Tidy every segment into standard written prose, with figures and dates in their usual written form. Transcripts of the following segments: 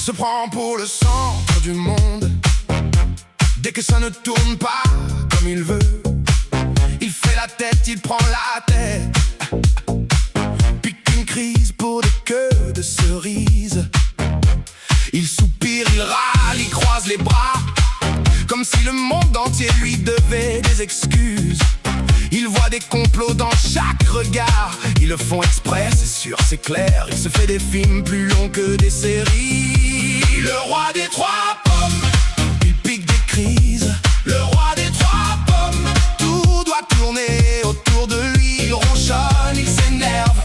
se prend pour le centre du monde. Dès que ça ne tourne pas comme il veut, il fait la tête, il prend la tête. Pique une crise pour des queues de cerises. Il soupire, il râle, il croise les bras, comme si le monde entier lui devait des excuses. Il voit des complots dans chaque regard. Ils le font exprès, c'est sûr, c'est clair. Il se fait des films plus longs que des séries. Le roi des trois pommes, il pique des crises. Le roi des trois pommes, tout doit tourner autour de lui. Il ronchonne, il s'énerve.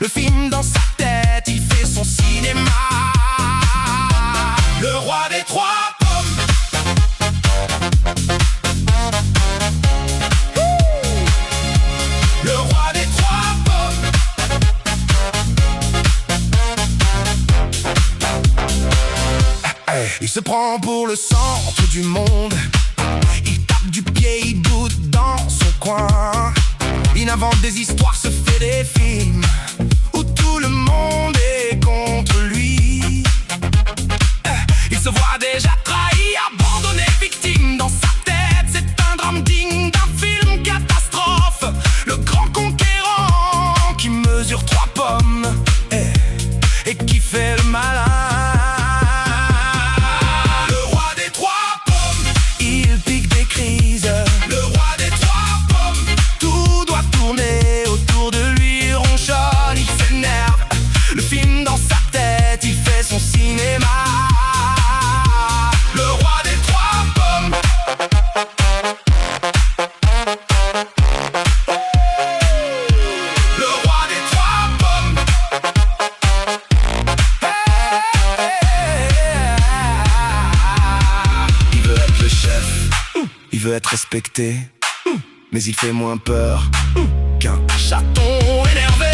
Le film dans sa tête, il fait son cinéma. Le roi des trois pommes. Le roi des trois pommes. Il se prend pour le centre du monde. Il tape du pied, il boude dans son coin. Il invente des histoires, se fait des films où tout le monde est contre lui. Il se voit déjà trahi, abandonné, victime. Dans sa tête, c'est un drame digne d'un film catastrophe. Le grand conquérant qui mesure 3 pommes et qui fait le malin. Le roi des 3 pommes, il pique des crises. Le roi des 3 pommes, tout doit tourner autour de lui. Il ronchonne, il s'énerve. Le film dans sa tête, il fait son cinéma. Le roi des 3 pommes. Le roi des 3 pommes. Il veut être le chef, il veut être respecté, mais il fait moins peur qu'un chaton énervé.